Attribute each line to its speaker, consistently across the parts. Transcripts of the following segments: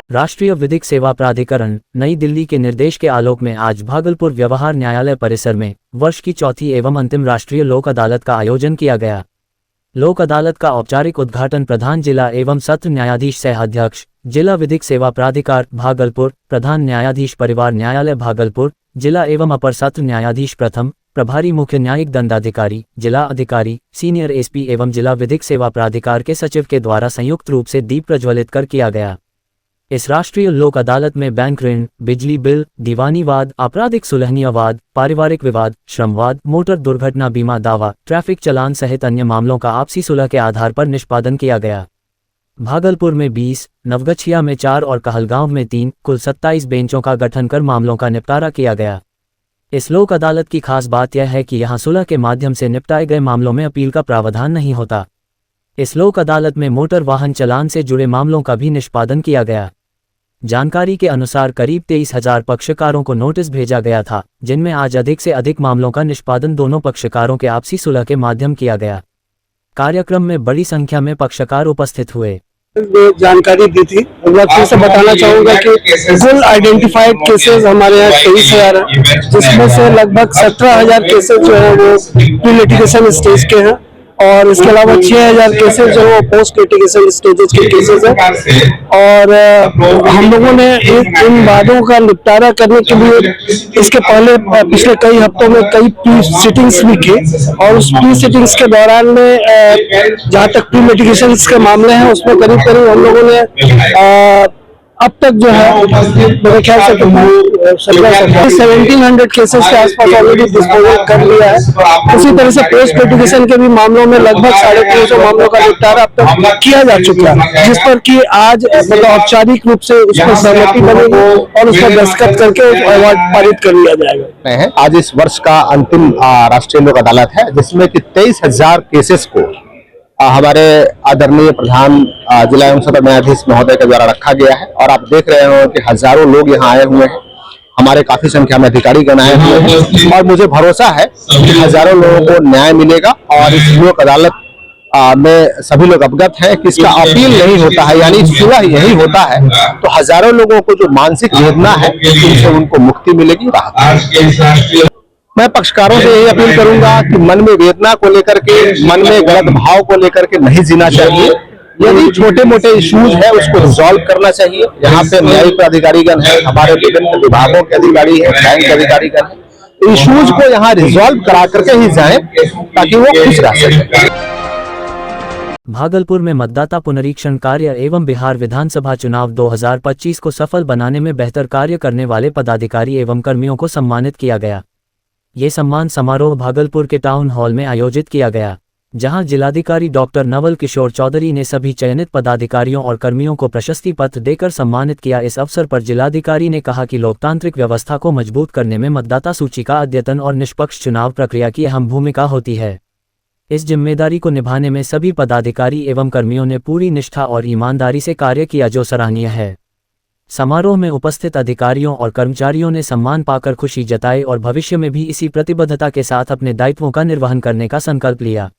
Speaker 1: राष्ट्रीय विधिक सेवा प्राधिकरण नई दिल्ली के निर्देश के आलोक में आज भागलपुर व्यवहार न्यायालय परिसर में वर्ष की चौथी एवं अंतिम राष्ट्रीय लोक अदालत का आयोजन किया गया। लोक अदालत का औपचारिक उद्घाटन प्रधान जिला एवं सत्र न्यायाधीश सह अध्यक्ष जिला विधिक सेवा प्राधिकार भागलपुर, प्रधान न्यायाधीश परिवार न्यायालय भागलपुर, जिला एवं अपर सत्र न्यायाधीश प्रथम, प्रभारी मुख्य न्यायिक दंडाधिकारी, जिला अधिकारी, सीनियर एसपी एवं जिला विधिक सेवा प्राधिकार के सचिव के द्वारा संयुक्त रूप से दीप प्रज्वलित कर किया गया। इस राष्ट्रीय लोक अदालत में बैंक ऋण, बिजली बिल, दीवानी वाद, आपराधिक सुलहनीय वाद, पारिवारिक विवाद, श्रमवाद, मोटर दुर्घटना बीमा दावा, ट्रैफिक चालान सहित अन्य मामलों का आपसी सुलह के आधार पर निष्पादन किया गया। भागलपुर में 20, नवगछिया में 4 और कहलगांव में 3 कुल 27 बेंचों का गठन कर मामलों का निपटारा किया गया। इस लोक अदालत की खास बात यह है कि यहाँ सुलह के माध्यम से निपटाए गए मामलों में अपील का प्रावधान नहीं होता। इस लोक अदालत में मोटर वाहन चालान से जुड़े मामलों का भी निष्पादन किया गया। जानकारी के अनुसार करीब 23,000 पक्षकारों को नोटिस भेजा गया था, जिनमें आज अधिक से अधिक मामलों का निष्पादन दोनों पक्षकारों के आपसी सुलह के माध्यम किया गया। कार्यक्रम में बड़ी संख्या में पक्षकार उपस्थित हुए।
Speaker 2: जानकारी दी थी। मैं फिर से बताना चाहूंगा कि कुल आइडेंटिफाइड केसेस हमारे यहाँ 23,000 है, जिसमें से लगभग 17,000 केसेस जो है वो प्री लिटिगेशन स्टेज के हैं और इसके अलावा 6,000 केसेस जो है वो पोस्ट लिटिगेशन स्टेजेस के केसेस हैं। और हम लोगों ने इन वादों का निपटारा करने के लिए इसके पहले पिछले कई हफ्तों में कई प्री सिटिंग्स भी की और उस प्री सिटिंग्स के दौरान में जहाँ तक प्री लिटिगेशन के मामले हैं उसमें करीब करीब हम लोगों ने अब तक जो है मेरे ख्याल से 1700 केसेस के आसपास ऑलरेडी डिस्पोजल कर लिया है। उसी तरह से पोस्ट लिटिगेशन के भी मामलों में लगभग 350 मामलों का निपटारा अब तक किया जा चुका है, जिस पर कि आज मतलब औपचारिक रूप से उस पर सहमति बनेगी और उस पर दस्तखत करके अवार्ड पारित कर लिया जाएगा।
Speaker 3: आज इस वर्ष का अंतिम राष्ट्रीय लोक अदालत है, जिसमें कि 23,000 केसेस को हमारे आदरणीय प्रधान जिला एवं सत्र न्यायाधीश महोदय के द्वारा रखा गया है। और आप देख रहे हो कि हजारों लोग यहाँ आए हुए हैं, हमारे काफी संख्या में अधिकारी गण आए हुए हैं और मुझे भरोसा है कि हजारों लोगों को न्याय मिलेगा। और इस लोक अदालत में सभी लोग अवगत हैं कि इसका अपील नहीं होता है, यानी सुलह यही होता है, तो हजारों लोगों को जो मानसिक वेदना है उनसे उनको मुक्ति मिलेगी, राहत। मैं पक्षकारों से यही अपील करूंगा कि मन में वेदना को लेकर के, मन में गलत भाव को लेकर के नहीं जीना चाहिए। यदि छोटे मोटे इश्यूज है उसको रिजॉल्व करना चाहिए। यहाँ पे न्यायिक अधिकारीगण है, हमारे विभिन्न विभागों के अधिकारी है, बैंक अधिकारीगण है, इश्यूज को यहाँ रिजॉल्व करा करके ही जाएं ताकि वो खुश रह सके।
Speaker 1: भागलपुर में मतदाता पुनरीक्षण कार्य एवं बिहार विधानसभा चुनाव 2025 को सफल बनाने में बेहतर कार्य करने वाले पदाधिकारी एवं कर्मियों को सम्मानित किया गया। ये सम्मान समारोह भागलपुर के टाउन हॉल में आयोजित किया गया, जहां जिलाधिकारी डॉक्टर नवल किशोर चौधरी ने सभी चयनित पदाधिकारियों और कर्मियों को प्रशस्ति पत्र देकर सम्मानित किया। इस अवसर पर जिलाधिकारी ने कहा कि लोकतांत्रिक व्यवस्था को मजबूत करने में मतदाता सूची का अद्यतन और निष्पक्ष चुनाव प्रक्रिया की अहम भूमिका होती है। इस जिम्मेदारी को निभाने में सभी पदाधिकारी एवं कर्मियों ने पूरी निष्ठा और ईमानदारी से कार्य किया, जो सराहनीय है। समारोह में उपस्थित अधिकारियों और कर्मचारियों ने सम्मान पाकर खुशी जताई और भविष्य में भी इसी प्रतिबद्धता के साथ अपने दायित्वों का निर्वहन करने का संकल्प लिया।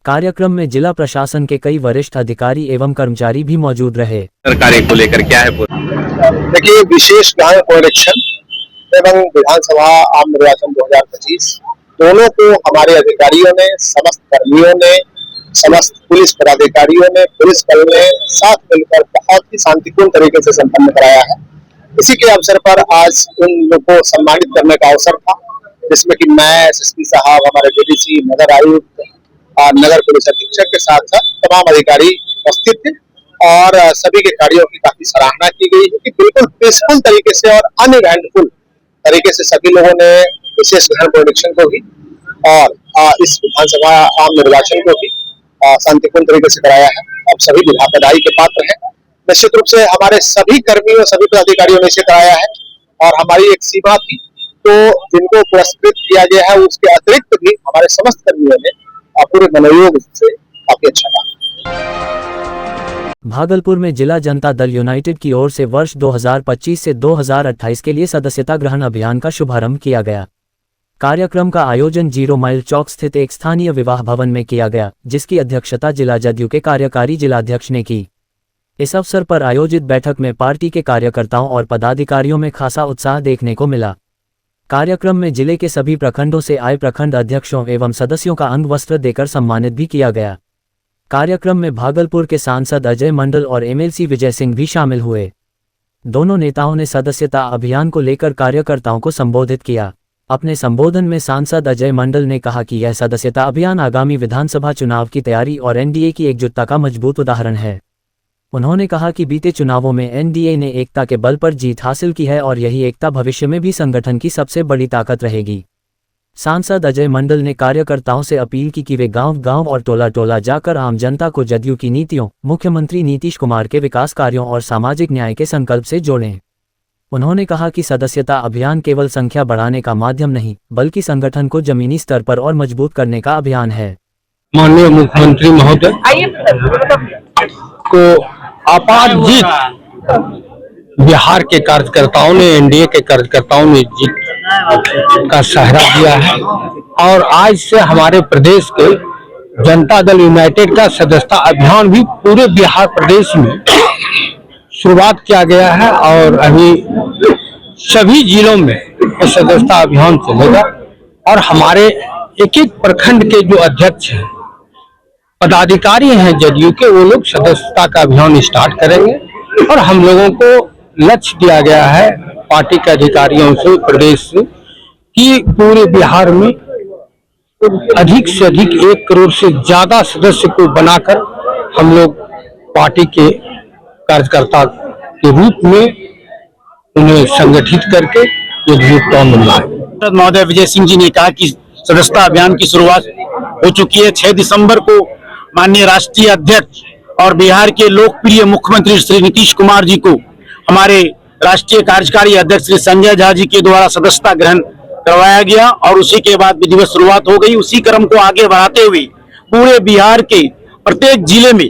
Speaker 1: कार्यक्रम में जिला प्रशासन के कई वरिष्ठ अधिकारी एवं कर्मचारी भी मौजूद रहे।
Speaker 3: कार्य को लेकर क्या है? देखिए, विशेष गहन पुनरीक्षण एवं विधानसभा आम निर्वाचन 2025 दोनों को हमारे अधिकारियों ने, समस्त कर्मियों ने, समस्त पुलिस पदाधिकारियों ने, पुलिस बल ने साथ मिलकर बहुत ही शांतिपूर्ण तरीके से संपन्न कराया है। इसी के अवसर पर आज उन लोगों को सम्मानित करने का अवसर था, जिसमें कि मैं, एसएसपी साहब, हमारे डीडीसी, नगर आयुक्त और नगर पुलिस अधीक्षक के साथ साथ तमाम अधिकारी उपस्थित थे और सभी के कार्यों की काफी सराहना की गई है कि बिल्कुल पीसफुल तरीके से और अनइवेंटफुल तरीके से सभी लोगों ने विशेष गहन पुनरीक्षण को भी और इस विधानसभा आम निर्वाचन को भी शांतिपूर्ण तरीके से कराया है। अब सभी बधाई के पात्र हैं। निश्चित रूप से हमारे सभी कर्मियों, सभी पदाधिकारियों ने इसे कराया है और हमारी एक सीमा थी, तो जिनको पुरस्कृत किया गया है उसके अतिरिक्त भी हमारे समस्त कर्मियों ने पूरे मनोयोग से काफी अच्छा काम।
Speaker 1: भागलपुर में जिला जनता दल यूनाइटेड की ओर से वर्ष 2025 से 2028 के लिए सदस्यता ग्रहण अभियान का शुभारंभ किया गया। कार्यक्रम का आयोजन 0 माइल चौक स्थित एक स्थानीय विवाह भवन में किया गया, जिसकी अध्यक्षता जिला जदयू के कार्यकारी जिलाध्यक्ष ने की। इस अवसर पर आयोजित बैठक में पार्टी के कार्यकर्ताओं और पदाधिकारियों में खासा उत्साह देखने को मिला। कार्यक्रम में जिले के सभी प्रखंडों से आए प्रखंड अध्यक्षों एवं सदस्यों का अंग वस्त्र देकर सम्मानित भी किया गया। कार्यक्रम में भागलपुर के सांसद अजय मंडल और एमएलसी विजय सिंह भी शामिल हुए। दोनों नेताओं ने सदस्यता अभियान को लेकर कार्यकर्ताओं को संबोधित किया। अपने संबोधन में सांसद अजय मंडल ने कहा कि यह सदस्यता अभियान आगामी विधानसभा चुनाव की तैयारी और एनडीए की एकजुटता का मजबूत उदाहरण है। उन्होंने कहा कि बीते चुनावों में एनडीए ने एकता के बल पर जीत हासिल की है और यही एकता भविष्य में भी संगठन की सबसे बड़ी ताकत रहेगी। सांसद अजय मंडल ने कार्यकर्ताओं से अपील की कि वे गांव-गांव और टोला-टोला जाकर आम जनता को जदयू की नीतियों, मुख्यमंत्री नीतीश कुमार के विकास कार्यों और सामाजिक न्याय के संकल्प से जोड़ें। उन्होंने कहा कि सदस्यता अभियान केवल संख्या बढ़ाने का माध्यम नहीं, बल्कि संगठन को जमीनी स्तर पर और मजबूत करने का अभियान है।
Speaker 4: माननीय मुख्यमंत्री महोदय को आपार जीत बिहार के कार्यकर्ताओं ने, एनडीए के कार्यकर्ताओं ने जीत का सहारा दिया है और आज से हमारे प्रदेश के जनता दल यूनाइटेड का सदस्यता अभियान भी पूरे बिहार प्रदेश में शुरुआत किया गया है और अभी सभी जिलों में ये सदस्यता अभियान चलेगा और हमारे एक एक प्रखंड के जो अध्यक्ष हैं, पदाधिकारी हैं जदयू के, वो लोग सदस्यता का अभियान स्टार्ट करेंगे और हम लोगों को लक्ष्य दिया गया है पार्टी के अधिकारियों से, प्रदेश से, कि पूरे बिहार में अधिक से अधिक 1 करोड़ से ज्यादा सदस्य को बनाकर हम लोग पार्टी के कार्यकर्ता के रूप में उन्हें संगठित करके एकजुटता में लाए।
Speaker 5: महोदय विजय सिंह जी ने कहा कि सदस्यता अभियान की शुरुआत हो चुकी है। 6 दिसंबर को माननीय राष्ट्रीय अध्यक्ष और बिहार के लोकप्रिय मुख्यमंत्री श्री नीतीश कुमार जी को हमारे राष्ट्रीय कार्यकारी अध्यक्ष श्री संजय झा जी के द्वारा सदस्यता ग्रहण करवाया गया और उसी के बाद विधिवत शुरुआत हो गई। उसी क्रम को आगे बढ़ाते हुए पूरे बिहार के प्रत्येक जिले में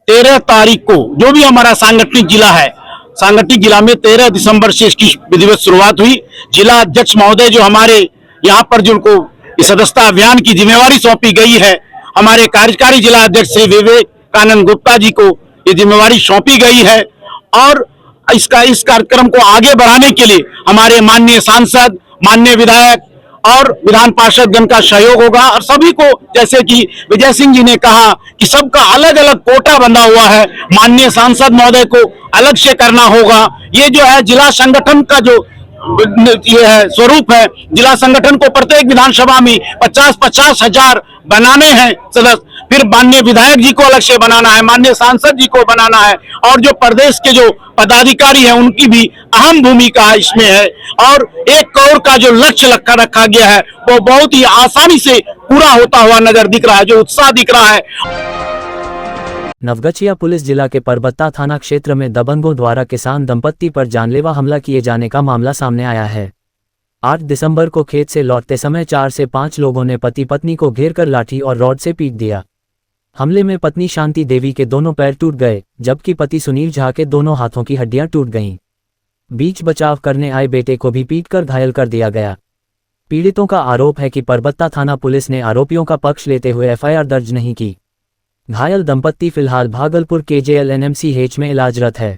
Speaker 5: 13 तारीख को, जो भी हमारा सांगठनिक जिला है, सांगठनिक जिला में 13 दिसंबर से इसकी विधिवत शुरुआत हुई। जिला अध्यक्ष महोदय जो हमारे यहाँ पर जिनको इस सदस्यता अभियान की जिम्मेवारी सौंपी गई है, हमारे कार्यकारी जिला अध्यक्ष श्री विवेकानंद गुप्ता जी को ये जिम्मेवारी सौंपी गई है और इस कार्यक्रम को आगे बढ़ाने के लिए हमारे माननीय सांसद, माननीय विधायक और विधान पार्षदगण का सहयोग होगा और सभी को, जैसे कि विजय सिंह जी ने कहा कि सबका अलग अलग कोटा बंधा हुआ है, माननीय सांसद महोदय को अलग से करना होगा। ये जो है जिला संगठन का जो ये है स्वरूप है, जिला संगठन को प्रत्येक विधानसभा में 50-50 हजार बनाने हैं सदस्य, फिर माननीय विधायक जी को अलग से बनाना है, माननीय सांसद जी को बनाना है और जो प्रदेश के जो पदाधिकारी हैं उनकी भी अहम भूमिका इसमें है और 1 करोड़ का जो लक्ष्य रखा गया है वो बहुत ही आसानी से पूरा होता हुआ नजर दिख रहा है, जो उत्साह दिख रहा है।
Speaker 1: नवगछिया पुलिस जिला के परबत्ता थाना क्षेत्र में दबंगों द्वारा किसान दंपत्ति पर जानलेवा हमला किए जाने का मामला सामने आया है। 8 दिसंबर को खेत से लौटते समय 4 से 5 लोगों ने पति पत्नी को घेरकर लाठी और रॉड से पीट दिया। हमले में पत्नी शांति देवी के दोनों पैर टूट गए, जबकि पति सुनील झा के दोनों हाथों की हड्डियां टूट गईं। बीच बचाव करने आए बेटे को भी पीटकर घायल कर दिया गया। पीड़ितों का आरोप है कि परबत्ता थाना पुलिस ने आरोपियों का पक्ष लेते हुए एफआईआर दर्ज नहीं की। घायल दंपत्ति फिलहाल भागलपुर KJL NMCH में इलाजरत है।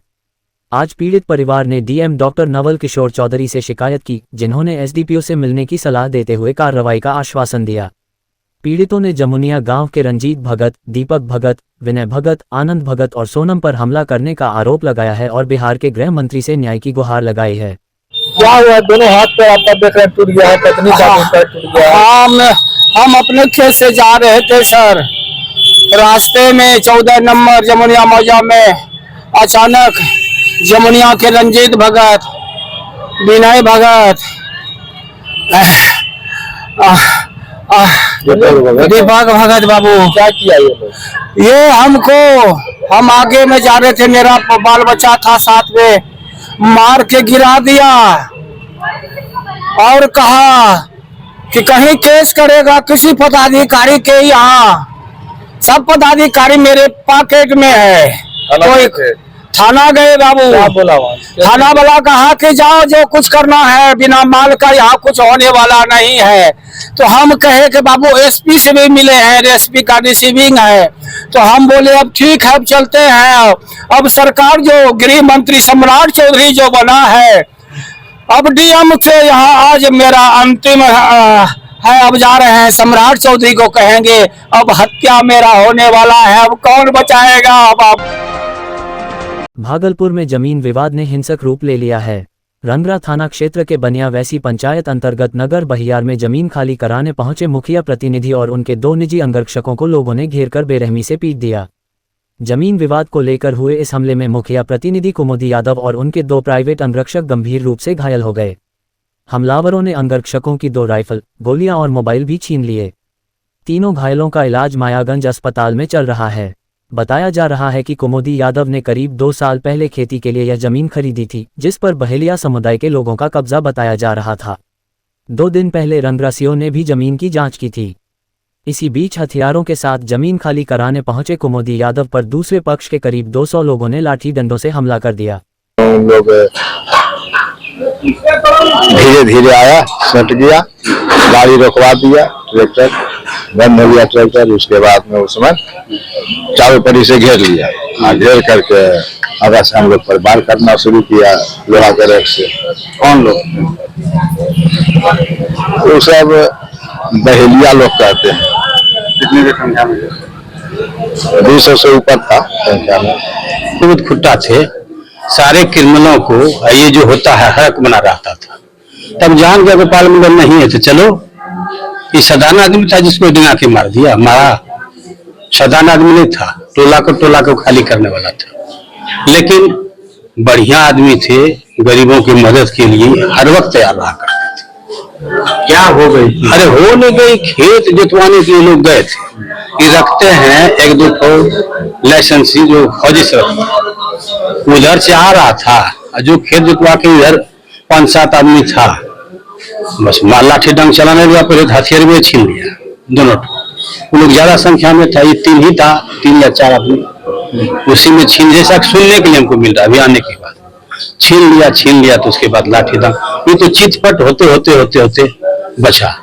Speaker 1: आज पीड़ित परिवार ने डीएम डॉक्टर नवल किशोर चौधरी से शिकायत की, जिन्होंने एसडीपीओ से मिलने की सलाह देते हुए कार्रवाई का आश्वासन दिया। पीड़ितों ने जमुनिया गांव के रंजीत भगत, दीपक भगत, विनय भगत, आनंद भगत और सोनम पर हमला करने का आरोप लगाया है और बिहार के गृह मंत्री से न्याय की गुहार लगाई है।
Speaker 2: क्या हुआ? दोनों हाथ पे आपका देख रहे टूट गया है, पत्नी का पैर टूट गया है। हम अपने खेत से जा रहे थे सर, रास्ते में 14 नंबर जमुनिया मौजा में अचानक जमुनिया के रंजीत भगत, विनय भगत, दीपक भगत बाबू क्या किया ये हमको, हम आगे में जा रहे थे, मेरा बाल बच्चा था साथ में, मार के गिरा दिया और कहा कि कहीं केस करेगा किसी पदाधिकारी के यहाँ। सब पदाधिकारी मेरे पॉकेट में है, कोई
Speaker 6: थाना गए बाबू, थाना वाला कहा कि जाओ जो कुछ करना है, बिना माल का यहाँ कुछ होने वाला नहीं है। तो हम कहे कि बाबू एसपी से भी मिले हैं, एसपी का रिसीविंग है। तो हम बोले अब ठीक है, अब चलते हैं। अब सरकार जो गृह मंत्री सम्राट चौधरी जो बना है, अब डीएम से यहाँ आज मेरा अंतिम है, अब जा रहे हैं सम्राट चौधरी को कहेंगे अब हत्या मेरा होने वाला है, अब कौन बचाएगा। अब
Speaker 1: भागलपुर में जमीन विवाद ने हिंसक रूप ले लिया है। रंगरा थाना क्षेत्र के बनिया वैसी पंचायत अंतर्गत नगर बहियार में जमीन खाली कराने पहुंचे मुखिया प्रतिनिधि और उनके 2 निजी अंगरक्षकों को लोगों ने घेरकर बेरहमी से पीट दिया। जमीन विवाद को लेकर हुए इस हमले में मुखिया प्रतिनिधि कुमुदी यादव और उनके 2 प्राइवेट अंगरक्षक गंभीर रूप से घायल हो गए। हमलावरों ने अंगरक्षकों की 2 राइफल, गोलियां और मोबाइल भी छीन लिए। तीनों घायलों का इलाज मायागंज अस्पताल में चल रहा है। बताया जा रहा है कि कुमुदी यादव ने करीब 2 साल पहले खेती के लिए यह जमीन खरीदी थी, जिस पर बहेलिया समुदाय के लोगों का कब्जा बताया जा रहा था। 2 दिन पहले रंगरासियों ने भी जमीन की जांच की थी। इसी बीच हथियारों के साथ जमीन खाली कराने पहुंचे कुमुदी यादव पर दूसरे पक्ष के करीब 200 लोगों ने लाठी डंडों से हमला कर दिया।
Speaker 3: लोग धीरे धीरे आया, सट गया, गाड़ी रोकवा दिया, ट्रैक्टर बंद हो गया ट्रैक्टर। उसके बाद में उसमें चारों परी से घेर लिया, घेर करके आगे से हम लोग पर वार करना शुरू किया लोहा के रैक से। कौन लोग? वो सब बहेलिया लोग कहते हैं। कितने की संख्या में? 200 से ऊपर था संख्या में।
Speaker 4: बहुत खुट्टा थे, सारे क्रिमिनलों को ये जो होता है हक बना रहता था। तब जान के गोपाल मंडल नहीं है तो चलो, ये साधारण आदमी था जिसको डिंगा के मार दिया, मारा। साधारण आदमी नहीं था, टोला को खाली करने वाला था। लेकिन बढ़िया आदमी थे, गरीबों की मदद के लिए हर वक्त तैयार रहा करते थे। क्या हो गई? अरे हो नहीं गई, खेत जोतवाने के लिए लोग गए थे। ये रखते हैं 1-2 लाइसेंसी जो फौजी से उधर से आ रहा था, जो खेत जोतवा के इधर 5-7 आदमी था, बस लाठी डंग चलाने लगा, पहले हथियार में छीन लिया दोनों। वो लोग ज्यादा संख्या में था, ये 3 ही था, 3 या 4 आदमी उसी में छीन। जैसा सुनने के लिए हमको मिल रहा अभी आने के बाद, छीन लिया तो उसके बाद लाठी डंग। ये तो चितपट होते होते बचा।